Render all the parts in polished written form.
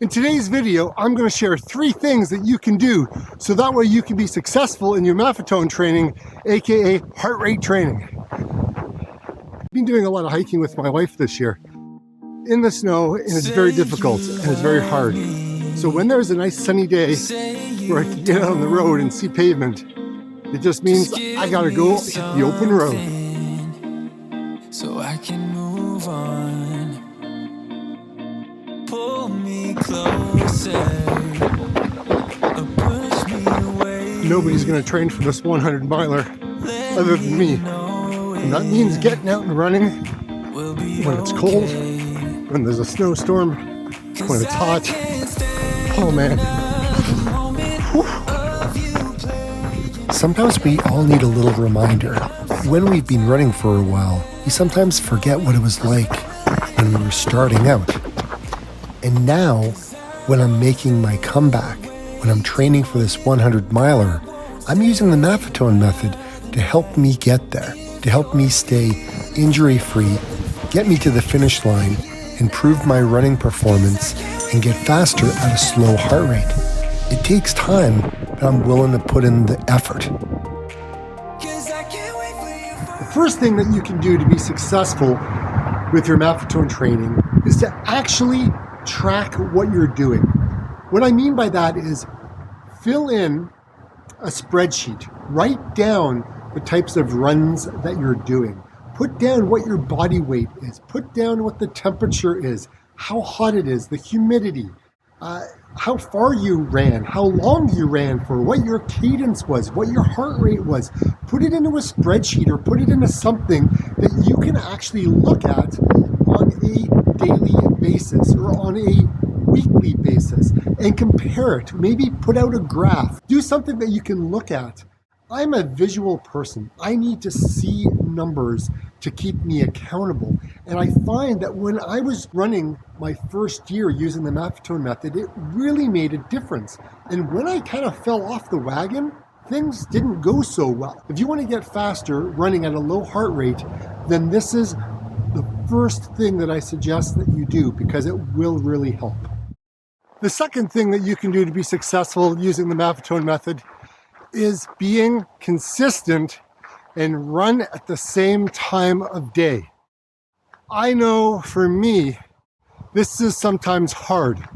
In today's video, I'm going to share 3 things that you can do so that way you can be successful in your Maffetone training, aka heart rate training. I've been doing a lot of hiking with my wife this year in the snow, and it's very difficult and it's very hard. So when there's a nice sunny day where I can get out on the road and see pavement, it just means I gotta go hit the open road. So I can move on. Pull me closer, or push me away. Nobody's gonna train for this 100 miler other than me. And that means getting out and running when it's cold, when there's a snowstorm, when it's hot. Oh man. Whew. Sometimes we all need a little reminder. When we've been running for a while, we sometimes forget what it was like when we were starting out. And now, when I'm making my comeback, when I'm training for this 100 miler, I'm using the Maffetone Method to help me get there, to help me stay injury-free, get me to the finish line, improve my running performance, and get faster at a slow heart rate. It takes time, but I'm willing to put in the effort. The first thing that you can do to be successful with your Maffetone training is to actually track what you're doing. What I mean by that is fill in a spreadsheet. Write down the types of runs that you're doing. Put down what your body weight is. Put down what the temperature is, how hot it is, the humidity, how far you ran, how long you ran for, what your cadence was, what your heart rate was. Put it into a spreadsheet or put it into something that you can actually look at on a daily basis or on a weekly basis and compare it. Maybe put out a graph. Do something that you can look at. I'm a visual person. I need to see numbers to keep me accountable. And I find that when I was running my first year using the Maffetone Method, it really made a difference. And when I kind of fell off the wagon, things didn't go so well. If you want to get faster running at a low heart rate, then this is the first thing that I suggest that you do, because it will really help. The second thing that you can do to be successful using the Maffetone Method is being consistent and run at the same time of day. I know for me, this is sometimes hard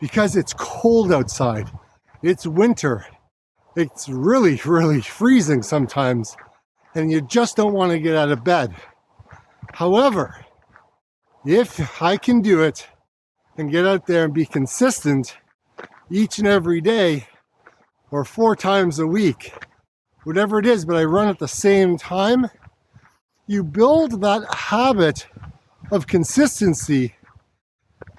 because it's cold outside. It's winter. It's really freezing sometimes, and you just don't want to get out of bed. However, if I can do it and get out there and be consistent each and every day, or 4 times a week, whatever it is, but I run at the same time, you build that habit of consistency.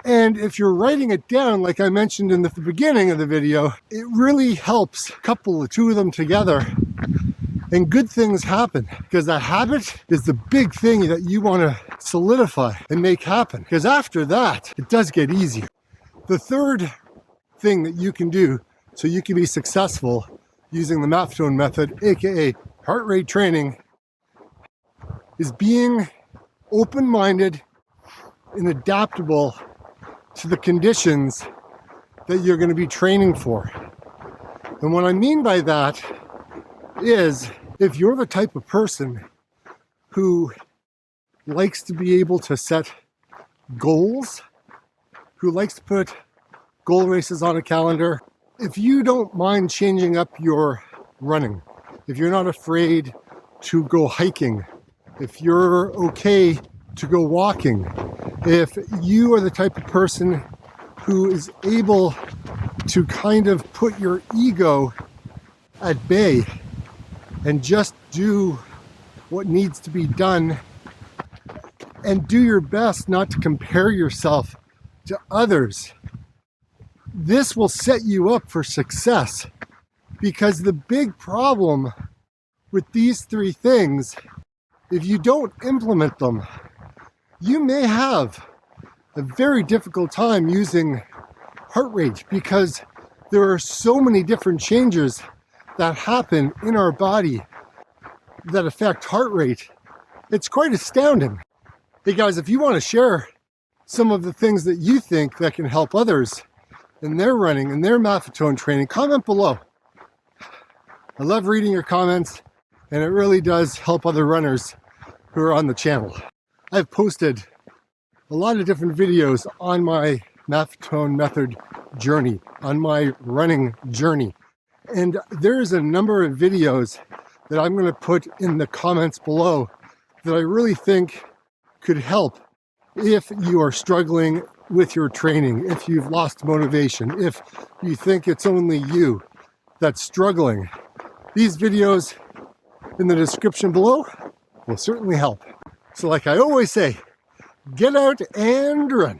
And if you're writing it down, like I mentioned in the beginning of the video, it really helps couple the 2 of them together, and good things happen, because that habit is the big thing that you want to solidify and make happen, because after that, it does get easier. The third thing that you can do so you can be successful using the Maffetone Method, aka heart rate training, is being open-minded and adaptable to the conditions that you're going to be training for. And what I mean by that is, if you're the type of person who likes to be able to set goals, who likes to put goal races on a calendar, if you don't mind changing up your running, if you're not afraid to go hiking, if you're okay to go walking, if you are the type of person who is able to kind of put your ego at bay and just do what needs to be done and do your best not to compare yourself to others, this will set you up for success. Because the big problem with these 3 things, if you don't implement them, you may have a very difficult time using heart rate, because there are so many different changes that happen in our body that affect heart rate. It's quite astounding. Hey guys, if you want to share some of the things that you think that can help others, in their running, in their Maffetone training, comment below. I love reading your comments, and it really does help other runners who are on the channel. I've posted a lot of different videos on my Maffetone Method journey, on my running journey. And there's a number of videos that I'm going to put in the comments below that I really think could help if you are struggling with your training, if you've lost motivation, if you think it's only you that's struggling. These videos in the description below will certainly help. So like I always say, get out and run.